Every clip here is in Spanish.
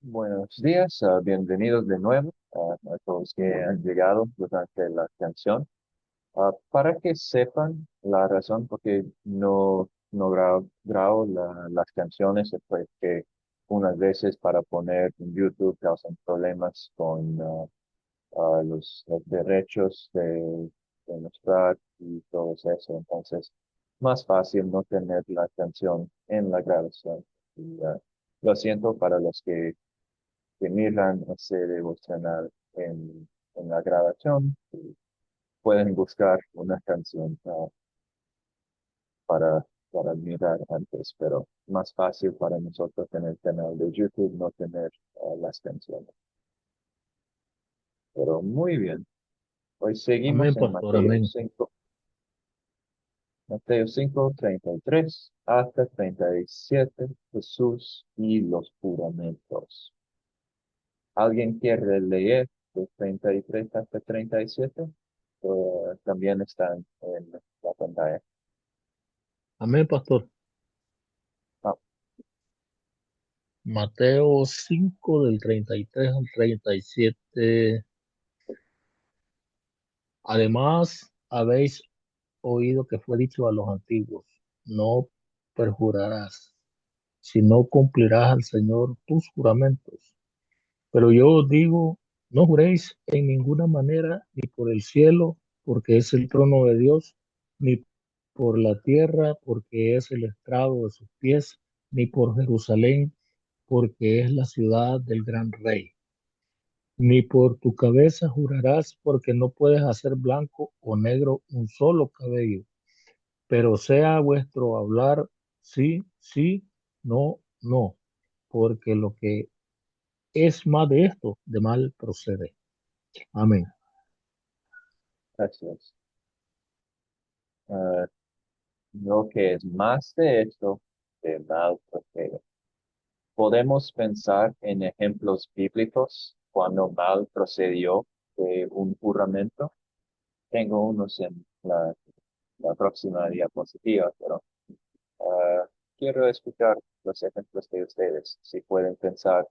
Buenos días, bienvenidos de nuevo a todos que han llegado durante la canción. Para que sepan la razón por qué no grabo las canciones es pues que unas veces para poner en YouTube causan problemas con los derechos de mostrar y todo eso. Entonces, más fácil no tener la canción en la grabación. Y, lo siento para los que miran ese devocional en la grabación, pueden buscar una canción para, para mirar antes, pero más fácil para nosotros en el canal de YouTube no tener las canciones. Pero muy bien, hoy Amén, seguimos en pastor, amén. Mateo 5, 33 hasta 37, Jesús y los juramentos. ¿Alguien quiere leer de 33 hasta 37? También están en la pantalla. Amén, pastor. Ah, Mateo 5 del 33 al 37. Además, habéis oído que fue dicho a los antiguos, no perjurarás, sino cumplirás al Señor tus juramentos. Pero yo os digo, no juréis en ninguna manera, ni por el cielo, porque es el trono de Dios, ni por la tierra, porque es el estrado de sus pies, ni por Jerusalén, porque es la ciudad del gran rey. Ni por tu cabeza jurarás, porque no puedes hacer blanco o negro un solo cabello, pero sea vuestro hablar sí, sí, no, no, porque lo que es más de esto, de mal procede. Amén. gracias. Ah, lo que es más de esto, de mal procede. Podemos pensar en ejemplos bíblicos cuando mal procedió de un juramento. Tengo unos en la próxima diapositiva, pero quiero escuchar los ejemplos de ustedes, si pueden pensar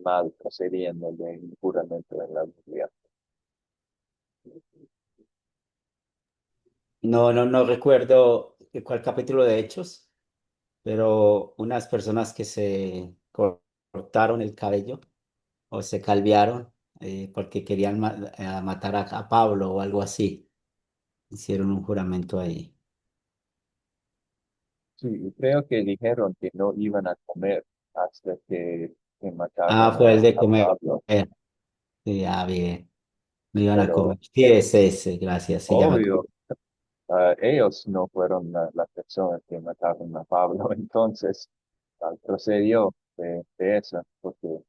mal procediendo de un juramento en la Biblia. No recuerdo de cuál capítulo de Hechos, pero unas personas que se cortaron el cabello o se calviaron porque querían matar a Pablo o algo así. Hicieron un juramento ahí. Sí, y creo que dijeron que no iban a comer hasta que Ah, mataron fue el de a comer. Pablo, Sí, ah, bien. No iban a pero comer. Sí, es ese, gracias. Sí, ya me acuerdo. obvio, ellos no fueron las personas que mataron a Pablo, entonces procedió de eso, porque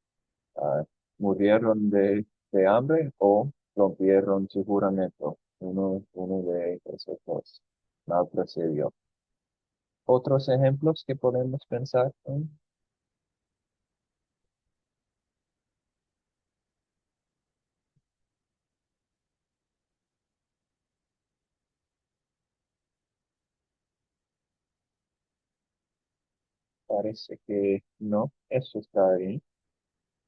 ah, murieron de hambre o rompieron su juramento. Uno de esos dos mal procedió. Otros ejemplos que podemos pensar en. Parece que no, eso está bien.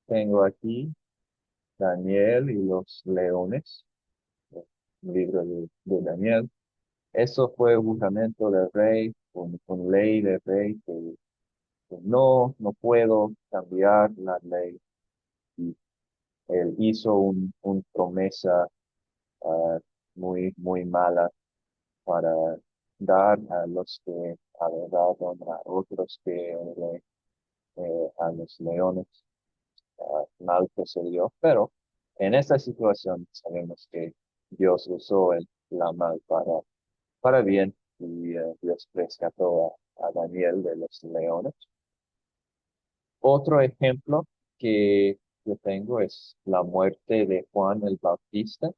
Tengo aquí Daniel y los leones, el libro de Daniel. Eso fue un juramento del rey, con ley del rey, que no puedo cambiar la ley. Y él hizo un promesa ah, muy mala para dar a los que adoraron a otros que a los leones. Mal procedió, pero en esta situación sabemos que Dios usó la mal para bien y Dios rescató a Daniel de los leones. Otro ejemplo que yo tengo es la muerte de Juan el Bautista.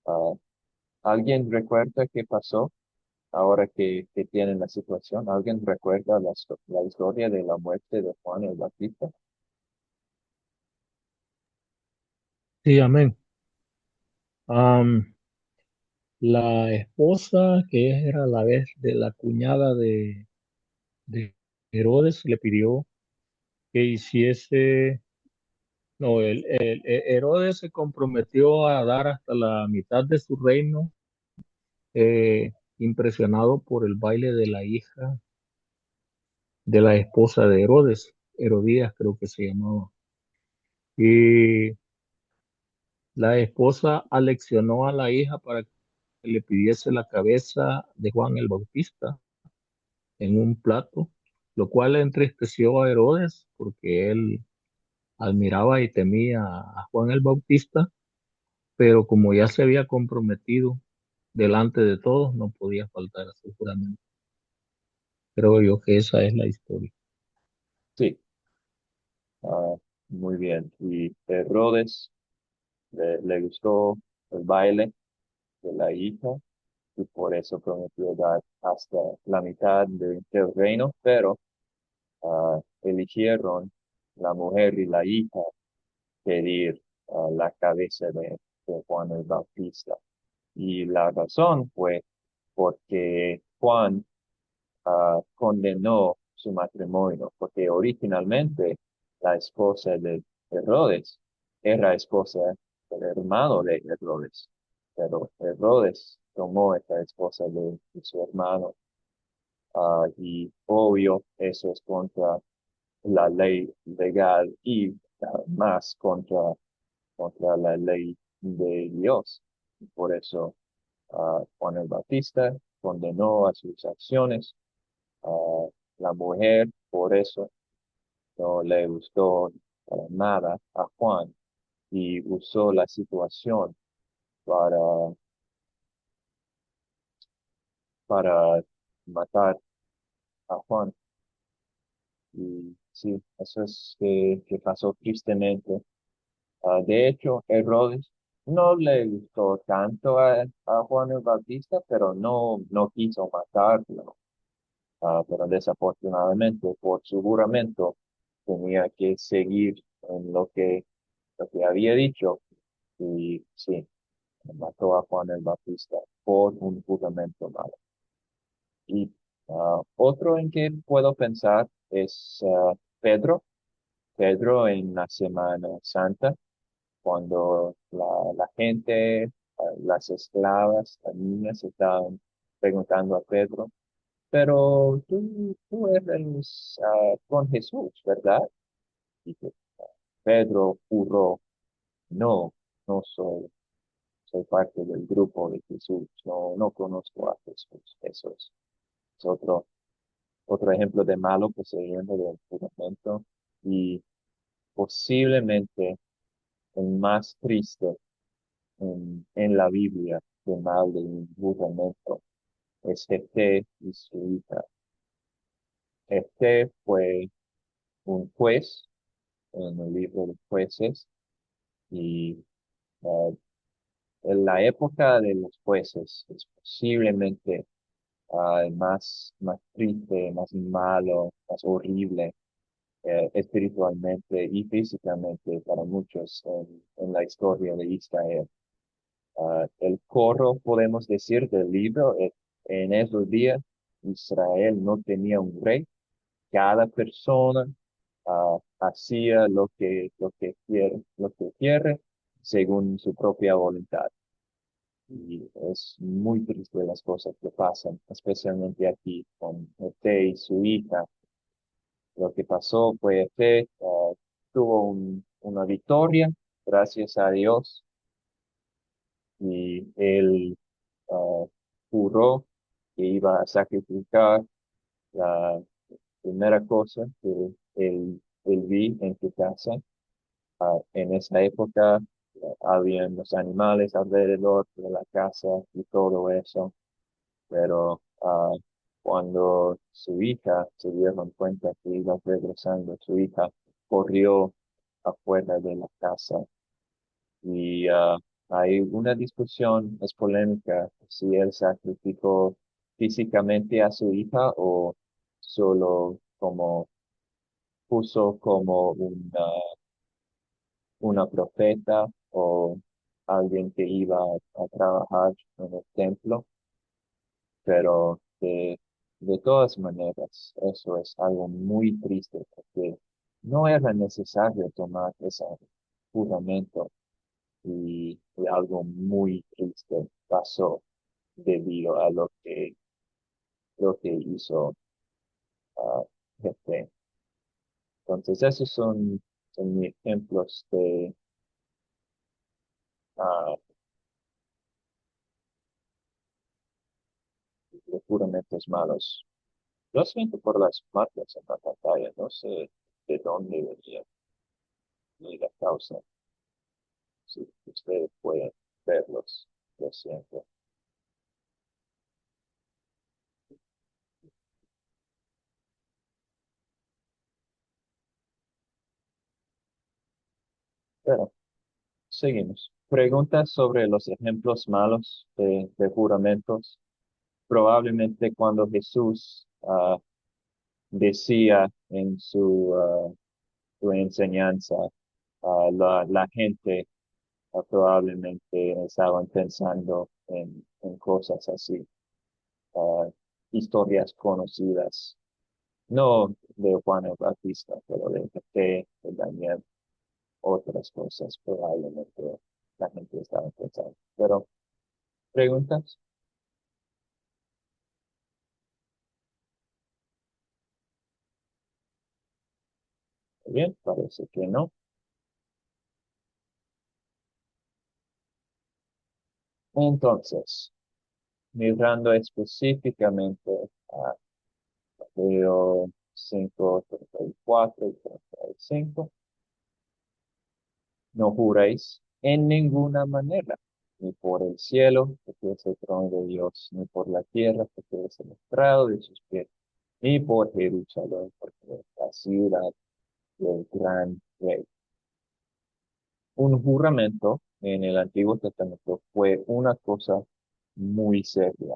Ah, ¿Alguien recuerda qué pasó ahora que tienen la situación? ¿Alguien recuerda la historia de la muerte de Juan el Bautista? Sí, amén. Am, la esposa, que era a la vez de la cuñada de Herodes, le pidió que hiciese, no, Herodes se comprometió a dar hasta la mitad de su reino, impresionado por el baile de la hija de la esposa de Herodes, Herodías creo que se llamaba. Y la esposa aleccionó a la hija para que le pidiese la cabeza de Juan el Bautista en un plato, lo cual entristeció a Herodes porque él admiraba y temía a Juan el Bautista, pero como ya se había comprometido delante de todos, no podía faltar a su juramento. Creo yo que esa es la historia. Sí, ah, muy bien. Y Herodes le gustó el baile de la hija y por eso prometió dar hasta la mitad del reino, pero eligieron la mujer y la hija pedir la cabeza de Juan el Bautista. Y la razón fue porque Juan condenó su matrimonio, porque originalmente la esposa de Herodes era esposa del hermano de Herodes, pero Herodes tomó esta esposa de su hermano, y obvio eso es contra la ley legal y más contra la ley de Dios. Por eso Juan el Bautista condenó a sus acciones a la mujer, por eso no le gustó para nada a Juan y usó la situación para, para matar a Juan. Y sí, eso es que pasó tristemente. De hecho, Herodes no le gustó tanto a Juan el Bautista, pero no quiso matarlo. Pero desafortunadamente por su juramento tenía que seguir en lo que había dicho y sí, mató a Juan el Bautista por un juramento malo. Y otro en que puedo pensar es Pedro, Pedro en la Semana Santa, cuando la gente, las esclavas, las niñas estaban preguntando a Pedro, pero tú eres con Jesús, ¿verdad? Y que Pedro juró, no, no soy parte del grupo de Jesús, no conozco a Jesús. Eso es otro ejemplo de malo procedimiento del juramento y posiblemente el más triste en la Biblia de mal de un juramento es Jefté y su hija. Jefté fue un juez en el libro de jueces y eh, en la época de los jueces es posiblemente más triste, más malo, más horrible espiritualmente y físicamente para muchos en la historia de Israel. El coro, podemos decir, del libro, en esos días Israel no tenía un rey, cada persona hacía lo que quiere según su propia voluntad. Y es muy triste las cosas que pasan, especialmente aquí con Jefté y su hija. Lo que pasó fue que tuvo una victoria, gracias a Dios, y él ah, juró que iba a sacrificar la primera cosa que él vi en su casa. En esa época habían los animales alrededor de la casa y todo eso, pero cuando su hija se dieron cuenta que iba regresando, su hija corrió afuera de la casa y hay una discusión, es polémica, si él sacrificó físicamente a su hija o solo como puso como una profeta o alguien que iba a trabajar en el templo, pero de todas maneras, eso es algo muy triste porque no era necesario tomar ese juramento y algo muy triste pasó debido a lo que hizo Jefté. Entonces, esos son mis ejemplos ah, de juramentos malos. Lo siento por las marcas en la pantalla, no sé de dónde venía ni la causa. Si ustedes pueden verlos, lo siento. Pero seguimos. Preguntas sobre los ejemplos malos de juramentos. Probablemente cuando Jesús decía en su enseñanza, la gente probablemente estaban pensando en cosas así, ah, historias conocidas, no de Juan el Bautista, pero de Daniel, otras cosas probablemente la gente estaba pensando. Pero, ¿preguntas? Bien, parece que no. Entonces, mirando específicamente a Mateo 5, 34 y 35, no juréis en ninguna manera, ni por el cielo, porque es el trono de Dios, ni por la tierra, porque es el estrado de sus pies, ni por Jerusalén, porque es la ciudad del gran rey. Un juramento en el Antiguo Testamento fue una cosa muy seria.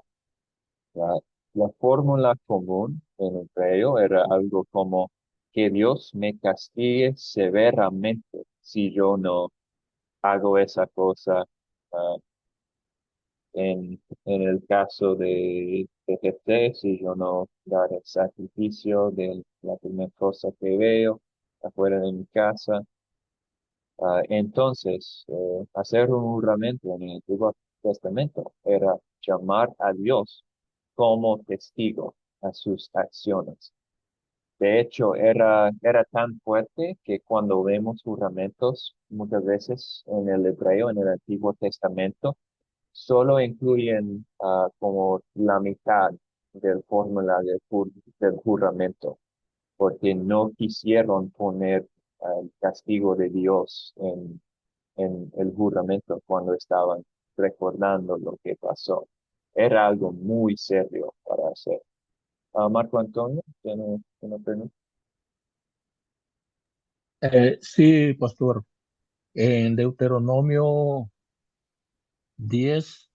La, la fórmula común en hebreo era algo como que Dios me castigue severamente si yo no hago esa cosa. ah, en el caso de Jefté, si yo no dar el sacrificio de la primera cosa que veo afuera de mi casa. Entonces, hacer un juramento en el Antiguo Testamento era llamar a Dios como testigo a sus acciones. De hecho, era tan fuerte que cuando vemos juramentos, muchas veces en el hebreo, en el Antiguo Testamento, solo incluyen como la mitad del fórmula del juramento, porque no quisieron poner el castigo de Dios en el juramento cuando estaban recordando lo que pasó. Era algo muy serio para hacer. Marco Antonio, ¿tiene una pregunta? Sí, pastor. En Deuteronomio 10:13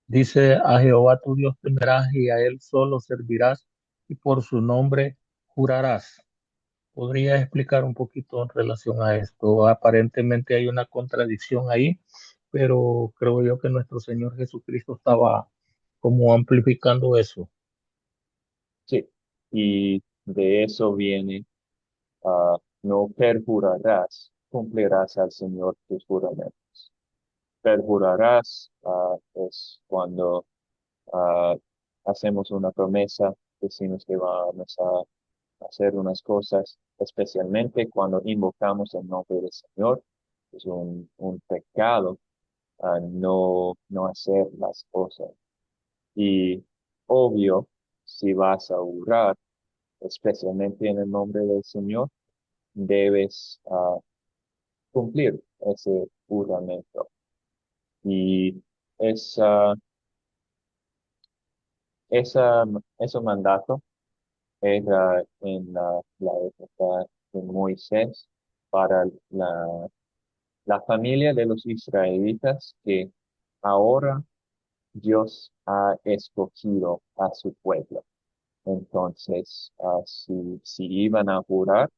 dice, a Jehová tu Dios temerás y a él solo servirás y por su nombre jurarás. ¿Podrías explicar un poquito en relación a esto? Aparentemente hay una contradicción ahí, pero creo yo que nuestro Señor Jesucristo estaba como amplificando eso. Sí, y de eso viene, no perjurarás, cumplirás al Señor tus juramentos. Perjurarás, es cuando ah, hacemos una promesa, decimos que vamos a hacer unas cosas, especialmente cuando invocamos el nombre del Señor. Es un pecado no hacer las cosas. Y obvio, si vas a orar, especialmente en el nombre del Señor, debes cumplir ese juramento. Y esa, ese mandato era en la época de Moisés para la familia de los israelitas que ahora Dios ha escogido a su pueblo. Entonces, si iban a jurar,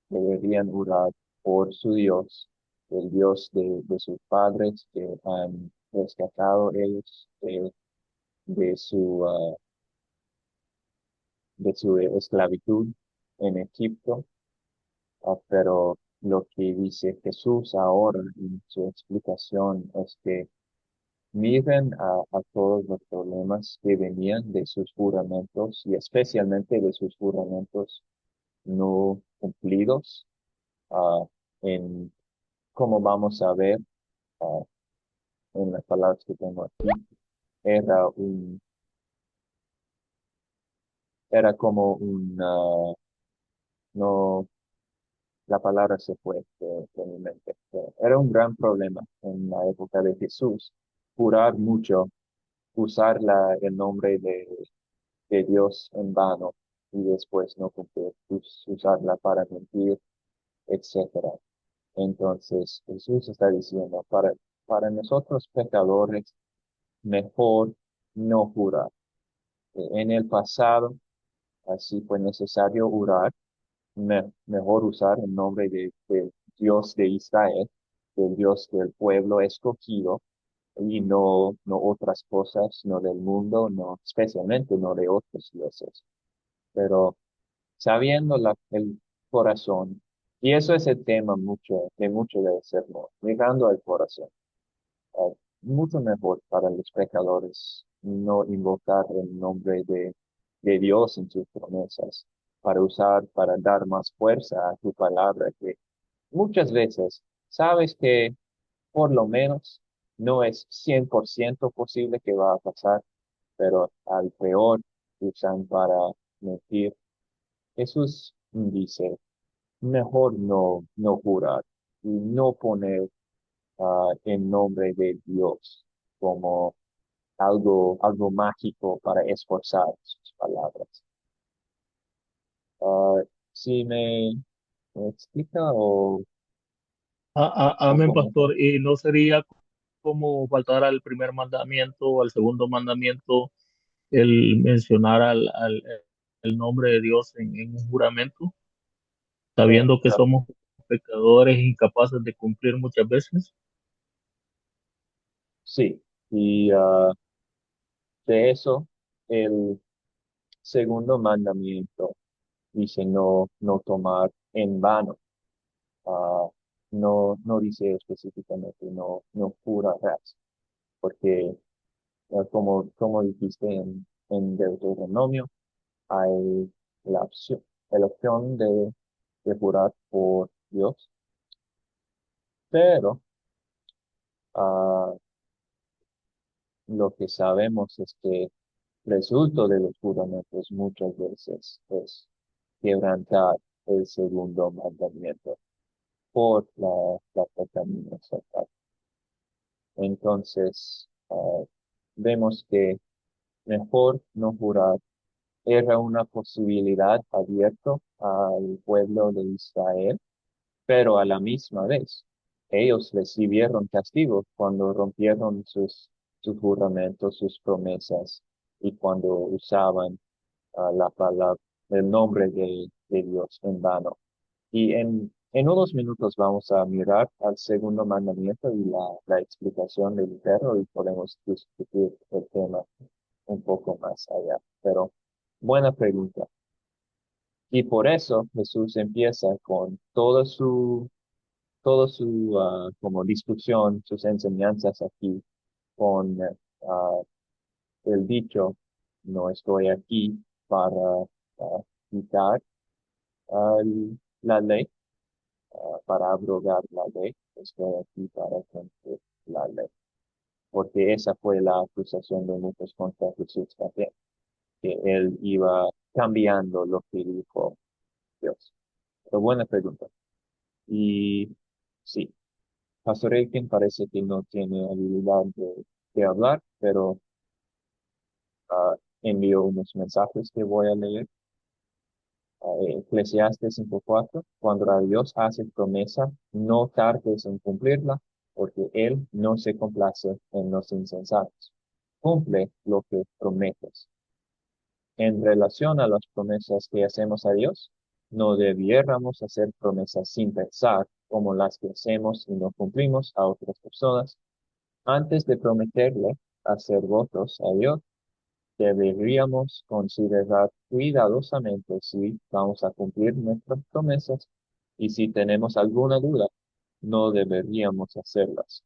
deberían jurar por su Dios, el Dios de sus padres que han rescatado ellos de su, de su esclavitud. en Egipto, pero lo que dice Jesús ahora en su explicación es que miren a todos los problemas que venían de sus juramentos y especialmente de sus juramentos no cumplidos, ah, en como vamos a ver, ah, en las palabras que tengo aquí, era era como no, la palabra se fue de mi mente. Era un gran problema en la época de Jesús, jurar mucho, usar el nombre de Dios en vano y después no cumplir, usarla para mentir, etcétera. Entonces, Jesús está diciendo, para nosotros pecadores, mejor no jurar. En el pasado, así fue necesario jurar, mejor usar el nombre de Dios de Israel, del Dios del pueblo escogido, y no otras cosas, no del mundo, no, especialmente no de otros dioses. Pero sabiendo el corazón, y eso es el tema de mucho del sermón, llegando al corazón. Mucho mejor para los pecadores no invocar el nombre de Dios en sus promesas, para dar más fuerza a tu palabra, que muchas veces sabes que por lo menos no es 100% posible que va a pasar, pero al peor usan para mentir. Jesús dice, mejor no jurar y no poner en nombre de Dios como algo mágico para esforzar sus palabras. Si me explica o Amén, comenta. pastor. Y no sería como faltar al primer mandamiento o al segundo mandamiento el mencionar el nombre de Dios en un juramento, sabiendo que Ah, somos pecadores incapaces de cumplir muchas veces. sí, y de eso, el segundo mandamiento dice no tomar en vano. Ah, no dice específicamente no jurarás, porque como dijiste en Deuteronomio, hay la opción de jurar por Dios, pero ah, lo que sabemos es que resultado de los juramentos muchas veces es quebrantar el segundo mandamiento por la pecaminosa. Entonces, vemos que mejor no jurar era una posibilidad abierta al pueblo de Israel, pero a la misma vez ellos recibieron castigo cuando rompieron sus juramentos, sus promesas y cuando usaban la palabra, el nombre de Dios en vano. Y en unos minutos vamos a mirar al segundo mandamiento y la explicación del perro y podemos discutir el tema un poco más allá. Pero buena pregunta. Y por eso Jesús empieza con como discusión, sus enseñanzas aquí, con ah, el dicho, no estoy aquí para quitar la ley, para abrogar la ley, estoy aquí para cumplir la ley. Porque esa fue la acusación de muchos contra Jesús también, que él iba cambiando lo que dijo Dios. Pero buena pregunta. Y sí, Pastor Elkin parece que no tiene habilidad de hablar, pero envió unos mensajes que voy a leer. Eclesiastes 5:4, cuando a Dios hace promesa, no tardes en cumplirla, porque Él no se complace en los insensatos. Cumple lo que prometes. En relación a las promesas que hacemos a Dios, no debiéramos hacer promesas sin pensar, como las que hacemos y no cumplimos a otras personas. Antes de prometerle hacer votos a Dios, deberíamos considerar cuidadosamente si vamos a cumplir nuestras promesas y si tenemos alguna duda, no deberíamos hacerlas.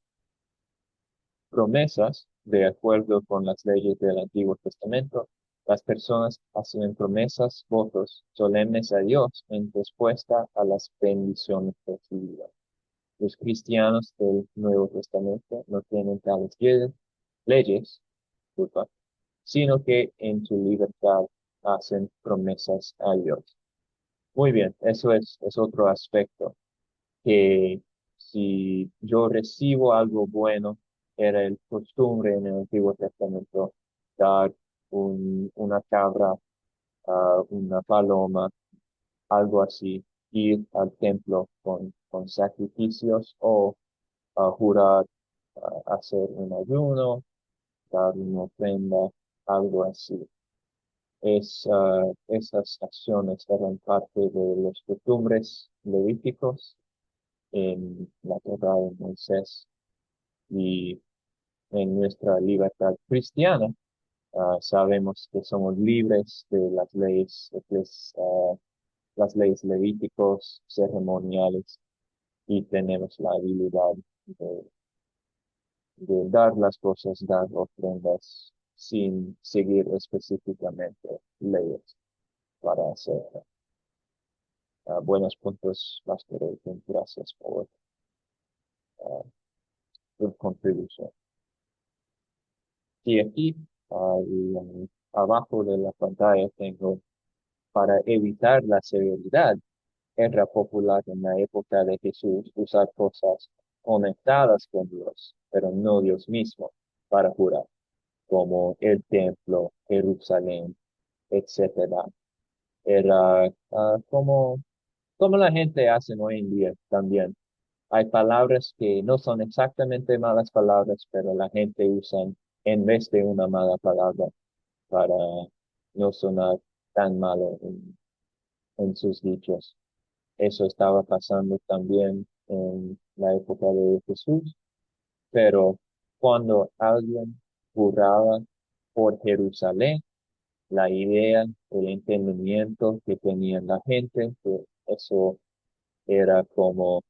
Promesas, de acuerdo con las leyes del Antiguo Testamento, las personas hacían promesas, votos solemnes a Dios en respuesta a las bendiciones recibidas. Los cristianos del Nuevo Testamento no tienen tales leyes, disculpa, sino que en su libertad hacen promesas a Dios. Muy bien, eso es otro aspecto, que si yo recibo algo bueno, era el costumbre en el Antiguo Testamento dar una cabra, una paloma, algo así, ir al templo con sacrificios o jurar, hacer un ayuno, dar una ofrenda, algo así. Esas acciones eran parte de los costumbres levíticos en la Torá de Moisés y en nuestra libertad cristiana. Sabemos que somos libres de las leyes levíticos, ceremoniales, y tenemos la habilidad de, de dar las cosas, dar ofrendas sin seguir específicamente leyes para hacer buenos puntos, Pastor Aiken. Gracias por ah, tu contribución. Y aquí, abajo de la pantalla, tengo: para evitar la severidad, era popular en la época de Jesús usar cosas conectadas con Dios, pero no Dios mismo, para jurar, como el templo, Jerusalén, etcétera. Era como la gente hace hoy en día también. Hay palabras que no son exactamente malas palabras, pero la gente usa en vez de una mala palabra para no sonar tan malo en sus dichos. Eso estaba pasando también en la época de Jesús, pero cuando alguien juraba por Jerusalén, la idea, el entendimiento que tenía la gente, que eso era como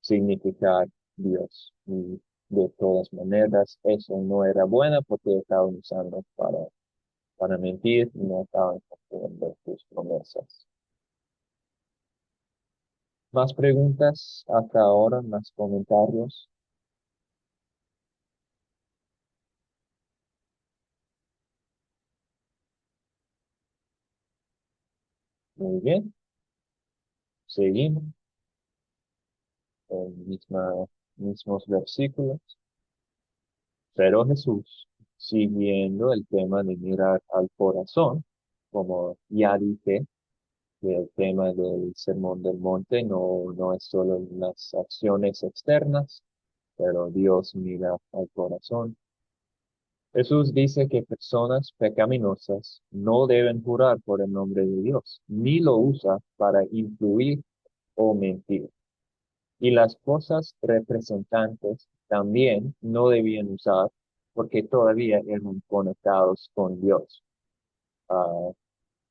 significar Dios. Y de todas maneras, eso no era bueno porque estaban usando para mentir y no estaban cumpliendo sus promesas. ¿Más preguntas hasta ahora? ¿Más comentarios? Muy bien, seguimos en mismos versículos. Pero Jesús, siguiendo el tema de mirar al corazón, como ya dije, que el tema del Sermón del Monte no es solo las acciones externas, pero Dios mira al corazón. Jesús dice que personas pecaminosas no deben jurar por el nombre de Dios, ni lo usa para influir o mentir. Y las cosas representantes también no debían usar porque todavía eran conectados con Dios. Ah,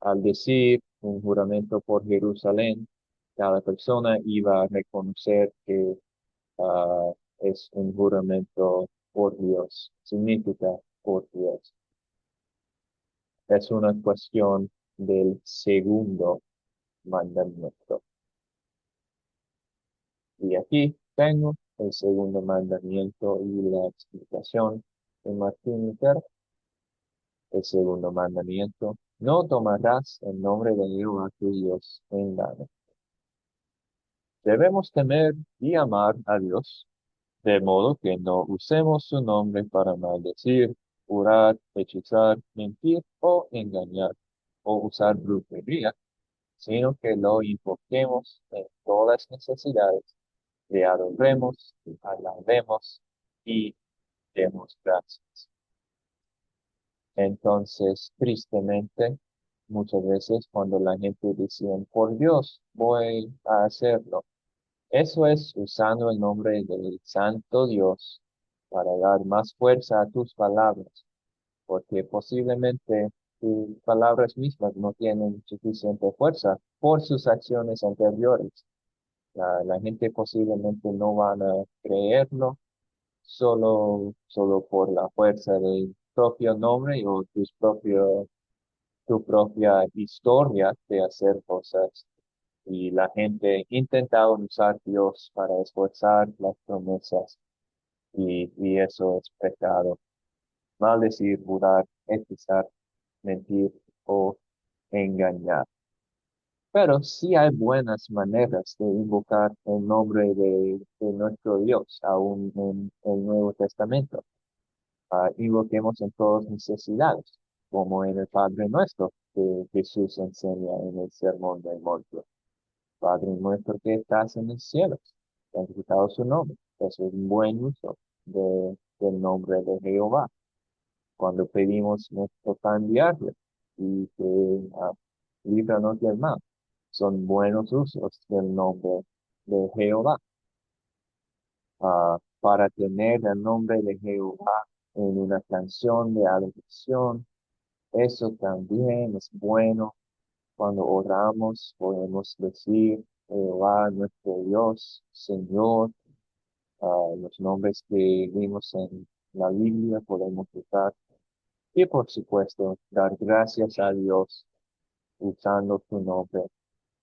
Al decir un juramento por Jerusalén, cada persona iba a reconocer que es un juramento por Dios, significa por Dios. Es una cuestión del segundo mandamiento. Y aquí tengo el segundo mandamiento y la explicación de Martín Lutero. El segundo mandamiento: no tomarás el nombre de Jehová tu Dios en vano. Debemos temer y amar a Dios, de modo que no usemos su nombre para maldecir, jurar, hechizar, mentir o engañar, o usar brujería, sino que lo invoquemos en todas necesidades, le adoremos, alabemos y demos gracias. Entonces, tristemente, muchas veces cuando la gente dice, por Dios, voy a hacerlo, eso es usando el nombre del Santo Dios para dar más fuerza a tus palabras, porque posiblemente tus palabras mismas no tienen suficiente fuerza por sus acciones anteriores. La gente posiblemente no van a creerlo solo por la fuerza del propio nombre o tu propia historia de hacer cosas. Y la gente intenta usar Dios para esforzar las promesas y eso es pecado. Maldecir, jurar, hechizar, mentir o engañar. Pero sí hay buenas maneras de invocar el nombre de nuestro Dios, aún en el Nuevo Testamento. Invoquemos en todas necesidades, como en el Padre Nuestro, que Jesús enseña en el Sermón del Monte. Padre nuestro que estás en el cielo, santificado su nombre. Eso es un buen uso del nombre de Jehová. Cuando pedimos nuestro pan diario y que líbranos del mal, son buenos usos del nombre de Jehová. Para tener el nombre de Jehová en una canción de adoración, eso también es bueno. Cuando oramos, podemos decir, Jehová, nuestro Dios, Señor, los nombres que vimos en la Biblia podemos usar. Y por supuesto, dar gracias a Dios usando su nombre.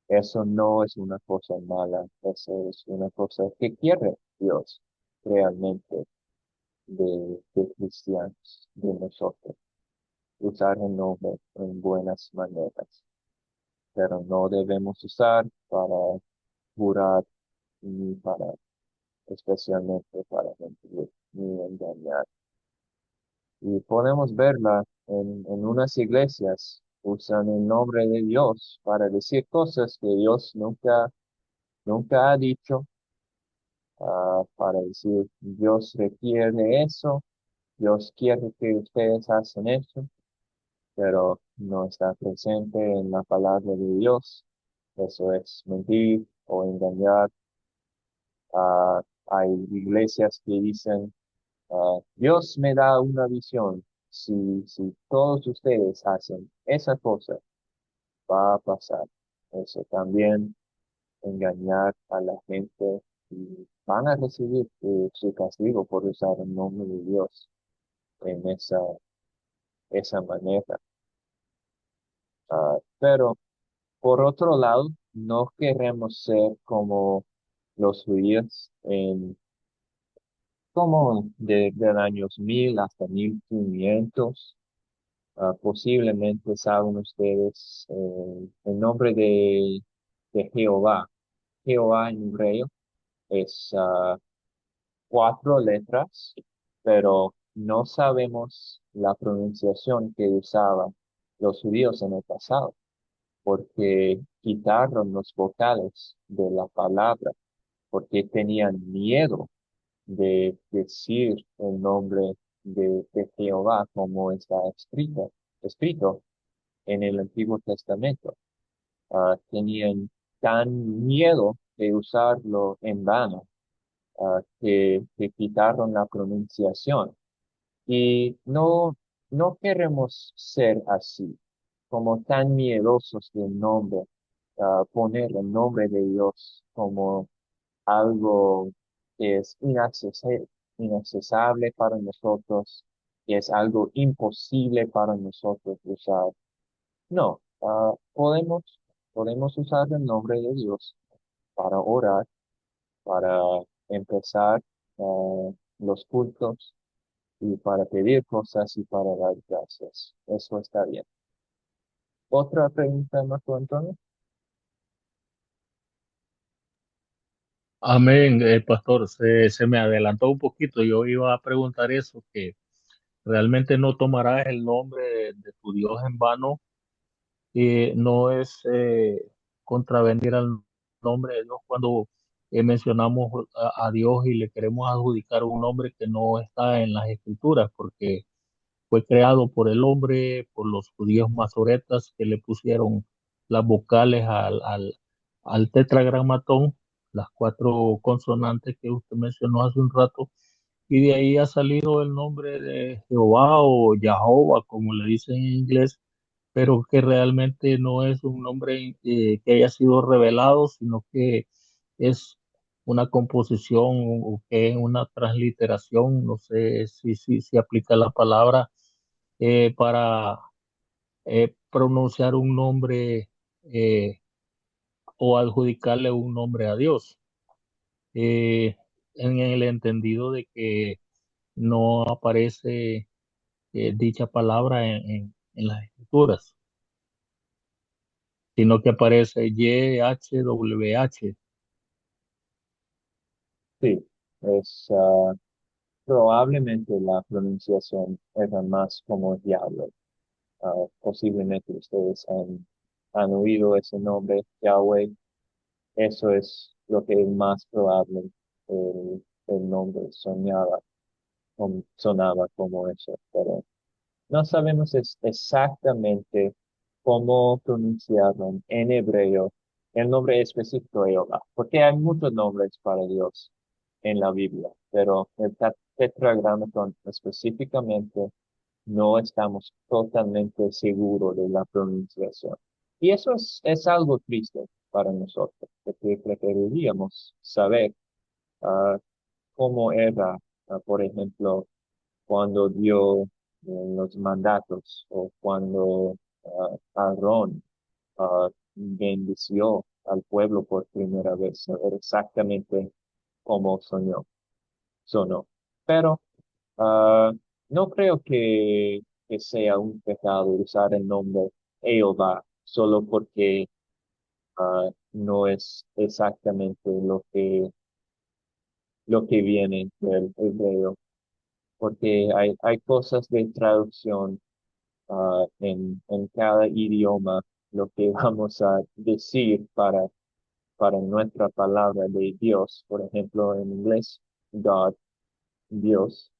Eso no es una cosa mala, eso es una cosa que quiere Dios realmente de cristianos, de nosotros. Usar el nombre en buenas maneras, pero no debemos usar para jurar ni para, especialmente para mentir ni engañar. Y podemos verla en unas iglesias, usan el nombre de Dios para decir cosas que Dios nunca ha dicho, para decir, Dios requiere eso, Dios quiere que ustedes hacen eso, pero no está presente en la palabra de Dios. Eso es mentir o engañar. Hay iglesias que dicen, Dios me da una visión. Si todos ustedes hacen esa cosa, va a pasar. Eso también engañar a la gente y van a recibir su castigo por usar el nombre de Dios en esa manera. Pero por otro lado, no queremos ser como los judíos como del años 1000 hasta 1500. Posiblemente saben ustedes el nombre de Jehová. Jehová en hebreo es 4 letras, pero no sabemos la pronunciación que usaban los judíos en el pasado, porque quitaron los vocales de la palabra, porque tenían miedo de decir el nombre de Jehová como está escrito en el Antiguo Testamento. Tenían tan miedo de usarlo en vano, que quitaron la pronunciación. Y no queremos ser así, como tan miedosos del nombre, poner el nombre de Dios como algo que es inaccesible para nosotros, que es algo imposible para nosotros usar. No, podemos usar el nombre de Dios para orar, para empezar los cultos y para pedir cosas y para dar gracias. Eso está bien. ¿Otra pregunta, Marco Antonio? Amén, pastor. Se me adelantó un poquito. Yo iba a preguntar eso, que realmente no tomarás el nombre de tu Dios en vano, y no es contravenir al nombre de Dios cuando mencionamos a Dios y le queremos adjudicar un nombre que no está en las escrituras, porque fue creado por el hombre, por los judíos masoretas que le pusieron las vocales al tetragramatón, las 4 consonantes que usted mencionó hace un rato, y de ahí ha salido el nombre de Jehová o Jehová, como le dicen en inglés, pero que realmente no es un nombre que haya sido revelado, sino que es una composición o que es una transliteración, no sé si aplica la palabra, para pronunciar un nombre eh, o adjudicarle un nombre a Dios, eh, en el entendido de que no aparece dicha palabra en las escrituras, sino que aparece YHWH. Sí, es probablemente la pronunciación era más como diablo. Posiblemente ustedes han oído ese nombre, Yahweh. Eso es lo que es más probable. El nombre sonaba como eso, pero no sabemos exactamente cómo pronunciaron en hebreo el nombre específico de Jehová, porque hay muchos nombres para Dios en la Biblia, pero el tetragrámaton específicamente no estamos totalmente seguros de la pronunciación. Y eso es algo triste para nosotros, porque preferiríamos saber ah, cómo era, por ejemplo, cuando dio los mandatos o cuando Aarón bendició al pueblo por primera vez, saber exactamente cómo sonó. Pero ah, no creo que sea un pecado usar el nombre Jehová solo porque no es exactamente lo que viene del hebreo, porque hay cosas de traducción en cada idioma, lo que vamos a decir para nuestra palabra de Dios. Por ejemplo, en inglés, God, Dios,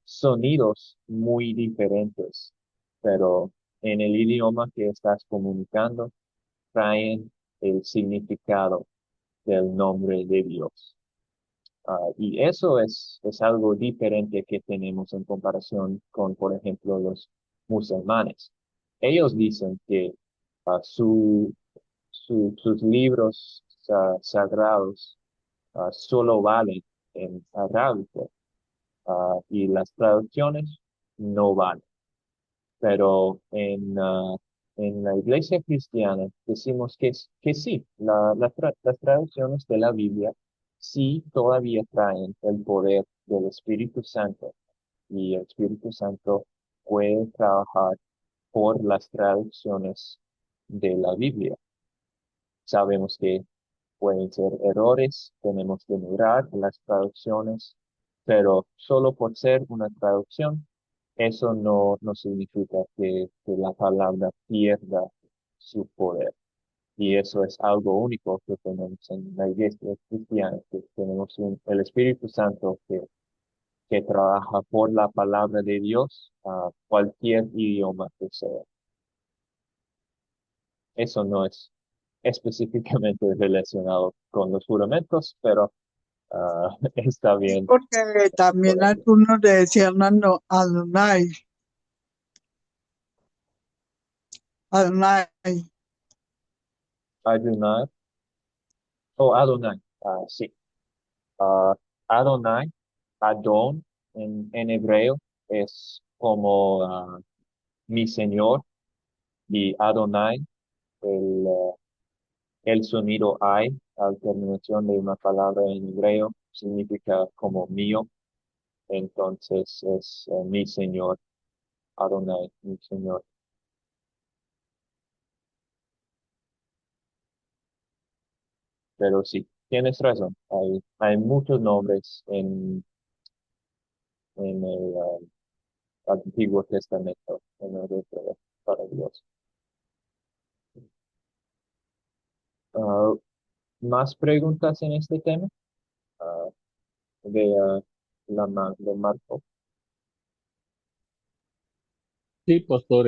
sonidos muy diferentes, pero en el idioma que estás comunicando, traen el significado del nombre de Dios. Y eso es algo diferente que tenemos en comparación con, por ejemplo, los musulmanes. Ellos dicen que sus libros sagrados solo valen en arábico, y las traducciones no valen. Pero en la iglesia cristiana decimos que sí, las traducciones de la Biblia sí todavía traen el poder del Espíritu Santo, y el Espíritu Santo puede trabajar por las traducciones de la Biblia. Sabemos que pueden ser errores, tenemos que mirar las traducciones, pero solo por ser una traducción, eso no significa que la palabra pierda su poder. Y eso es algo único que tenemos en la iglesia cristiana, que tenemos el Espíritu Santo que trabaja por la palabra de Dios a cualquier idioma que sea. Eso no es específicamente relacionado con los juramentos, pero está bien Porque por también ahí. algunos le decían Adonai, Adonai. Adonai, Adonai, sí. Ah, Adonai, Adón en hebreo es como mi Señor, y Adonai, el, ah, el sonido ay al terminación de una palabra en hebreo significa como mío, entonces es mi Señor, Adonai, mi Señor. Pero sí, tienes razón, hay muchos nombres en el Antiguo Testamento, en el para Dios. Ah, ¿Más preguntas en este tema? Ah, de, de Marco. Sí, pastor,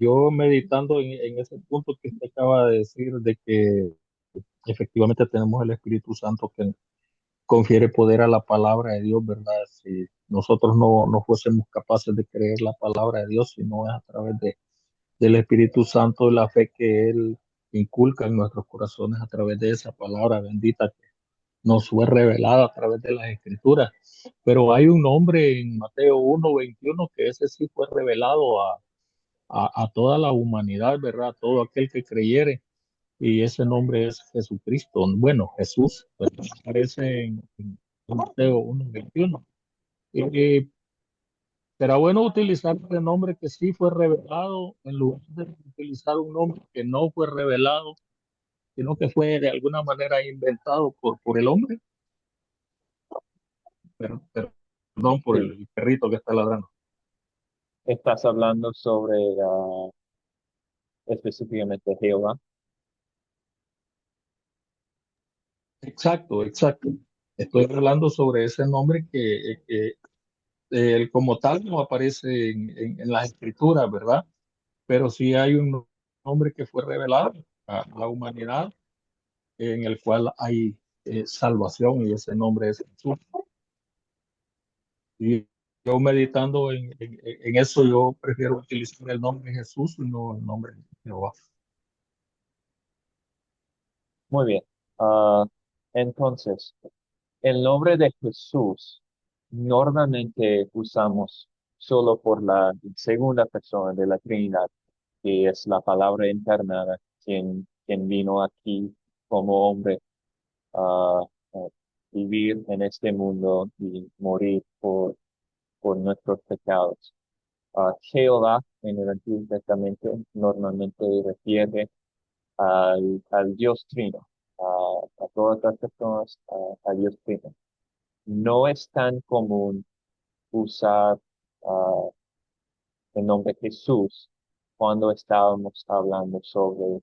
yo meditando en ese punto que usted acaba de decir, de que efectivamente tenemos el Espíritu Santo confiere poder a la palabra de Dios, ¿verdad? Si nosotros no fuésemos capaces de creer la palabra de Dios, sino es a través del Espíritu Santo, la fe que Él inculca en nuestros corazones a través de esa palabra bendita que nos fue revelada a través de las Escrituras. Pero hay un nombre en Mateo 1:21 que ese sí fue revelado a toda la humanidad, ¿verdad? A todo aquel que creyere. Y ese nombre es Jesucristo. Bueno, Jesús, pues, aparece en Mateo 1:21. Y será bueno utilizar ese nombre que sí fue revelado en lugar de utilizar un nombre que no fue revelado, sino que fue de alguna manera inventado por el hombre. Perdón por Sí, el perrito que está ladrando. estás hablando sobre específicamente Jehová. Exacto, exacto. Estoy hablando sobre ese nombre que él como tal no aparece en las escrituras, ¿verdad? Pero sí hay un nombre que fue revelado a la humanidad en el cual hay salvación y ese nombre es Jesús. Y yo meditando en eso, yo prefiero utilizar el nombre de Jesús y no el nombre de Jehová. Muy bien. Ah, entonces, el nombre de Jesús normalmente usamos solo por la segunda persona de la Trinidad, que es la palabra encarnada, quien vino aquí como hombre a, a vivir en este mundo y morir por nuestros pecados. Jehová en el Antiguo Testamento normalmente refiere al Dios Trino, a todas las personas, al Dios Trino. No es tan común usar ah, el nombre Jesús cuando estábamos hablando sobre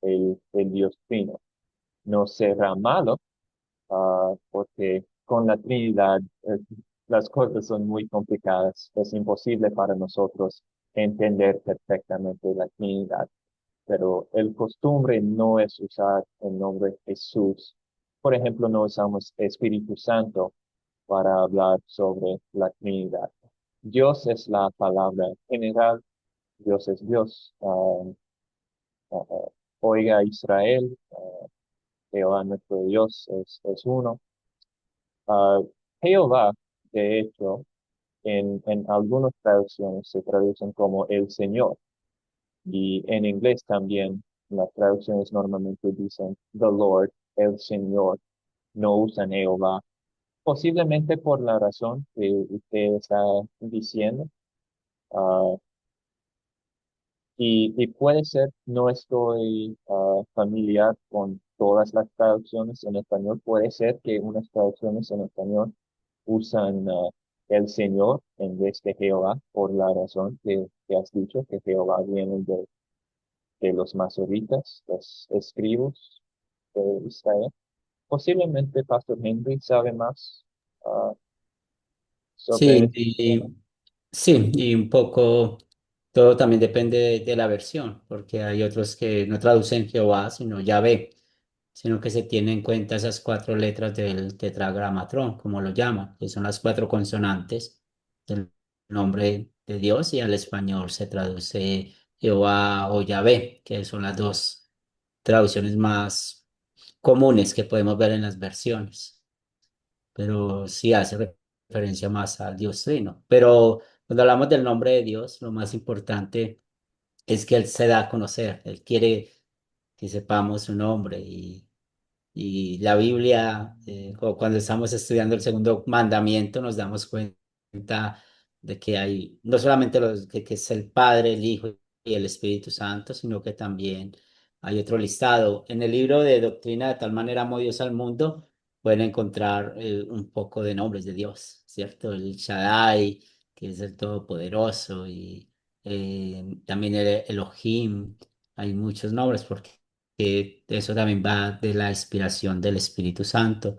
el Dios Trino. No será malo, porque con la Trinidad las cosas son muy complicadas. Es imposible para nosotros entender perfectamente la Trinidad, pero el costumbre no es usar el nombre Jesús. Por ejemplo, no usamos Espíritu Santo para hablar sobre la Trinidad. Dios es la palabra general, Dios es Dios. Oiga Israel, Jehová nuestro Dios es uno. Ah, Jehová, de hecho, en algunas traducciones se traducen como el Señor. Y en inglés también las traducciones normalmente dicen the Lord, el Señor, no usan Jehová, posiblemente por la razón que usted está diciendo. ah, y puede ser, no estoy familiar con todas las traducciones en español, puede ser que unas traducciones en español usan el Señor en vez de Jehová por la razón que has dicho, que Jehová viene de los masoretas, los escribos de Israel. Posiblemente Pastor Henry sabe más ah, sobre Sí, este y, tema. sí, y un poco, todo también depende de la versión, porque hay otros que no traducen Jehová, sino Yahvé, sino que se tienen en cuenta esas cuatro letras del tetragramatrón, como lo llaman, que son las cuatro consonantes del nombre de Dios, y al español se traduce Jehová o Yahvé, que son las dos traducciones más comunes que podemos ver en las versiones, pero sí hace referencia más al Dios Trino. Pero cuando hablamos del nombre de Dios, lo más importante es que Él se da a conocer, Él quiere que sepamos su nombre y la Biblia, cuando estamos estudiando el segundo mandamiento, nos damos cuenta de que hay no solamente que es el Padre, el Hijo y el Espíritu Santo, sino que también hay otro listado. En el libro de Doctrina de tal manera amó Dios al mundo, pueden encontrar un poco de nombres de Dios, ¿cierto? El Shaddai, que es el Todopoderoso, y también el Elohim. Hay muchos nombres porque que eso también va de la inspiración del Espíritu Santo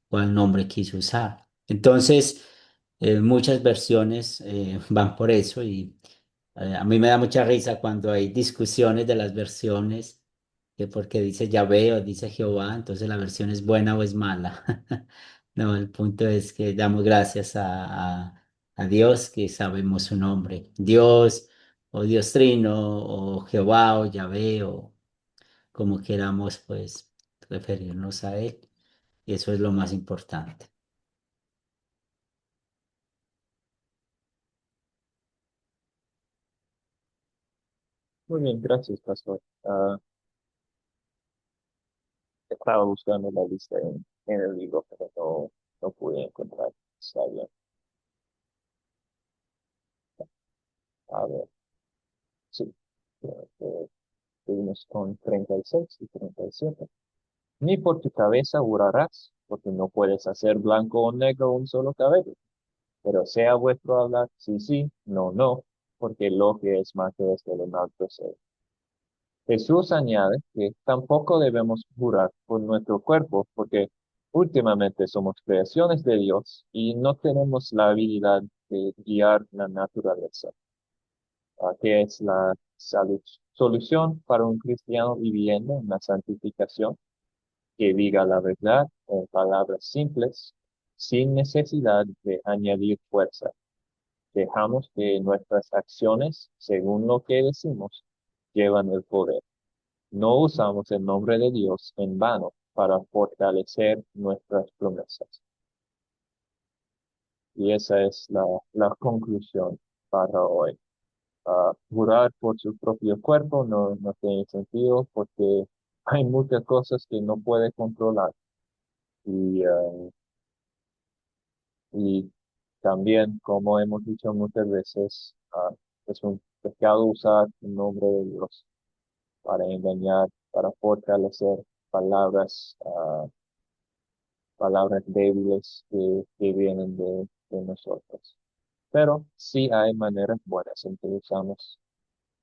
o el nombre que quiso usar. Entonces, muchas versiones van por eso y a mí me da mucha risa cuando hay discusiones de las versiones, que porque dice Yahvé o dice Jehová, entonces la versión es buena o es mala. No, el punto es que damos gracias a Dios que sabemos su nombre. Dios o Dios Trino o Jehová o Yahvé o como queramos pues referirnos a Él. Y eso es lo más importante. Muy bien, gracias, pastor. Estaba buscando la lista en el libro, pero no pude encontrar. Está bien. A ver, sí. Creo que seguimos con 36 y 37. Ni por tu cabeza jurarás, porque no puedes hacer blanco o negro un solo cabello. Pero sea vuestro hablar sí, sí, no, no, porque lo que es macho es de lo mal procede. Jesús añade que tampoco debemos jurar por nuestro cuerpo, porque últimamente somos creaciones de Dios y no tenemos la habilidad de guiar la naturaleza. ¿Qué es la solución para un cristiano viviendo en la santificación? Que diga la verdad en palabras simples, sin necesidad de añadir fuerza. Dejamos que nuestras acciones, según lo que decimos, llevan el poder. No usamos el nombre de Dios en vano para fortalecer nuestras promesas. Y esa es la conclusión para hoy. Jurar por su propio cuerpo no tiene sentido porque hay muchas cosas que no puede controlar. Y, y también, como hemos dicho muchas veces, es un pecado usar el nombre de Dios para engañar, para fortalecer palabras, palabras débiles que vienen de nosotros. Pero sí hay maneras buenas en que usamos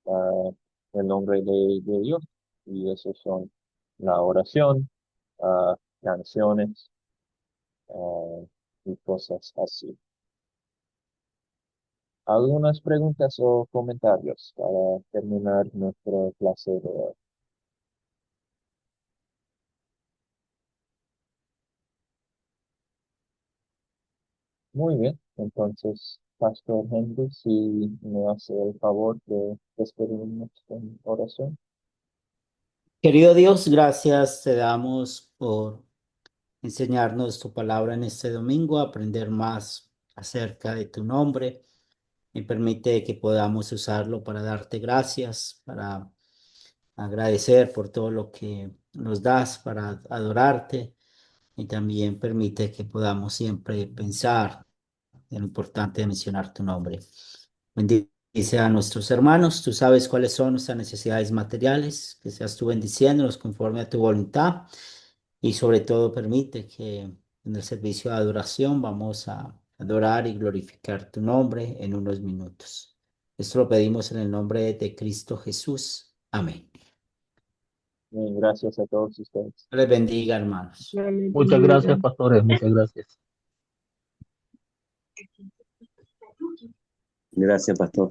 ah, el nombre de Dios, y esos son la oración, canciones, ah, y cosas así. ¿Algunas preguntas o comentarios para terminar nuestra clase de hoy? Muy bien, entonces, Pastor Henry, si me hace el favor de despedirnos con oración. Querido Dios, gracias te damos por enseñarnos tu palabra en este domingo, aprender más acerca de tu nombre y permite que podamos usarlo para darte gracias, para agradecer por todo lo que nos das, para adorarte y también permite que podamos siempre pensar en lo importante de mencionar tu nombre. Bendice a nuestros hermanos, tú sabes cuáles son nuestras necesidades materiales, que seas tú bendiciéndonos conforme a tu voluntad y sobre todo permite que en el servicio de adoración vamos a adorar y glorificar tu nombre en unos minutos. Esto lo pedimos en el nombre de Cristo Jesús. Amén. Bien, gracias a todos ustedes. Les bendiga, hermanos. Muchas gracias, pastores, muchas gracias. Gracias, pastor.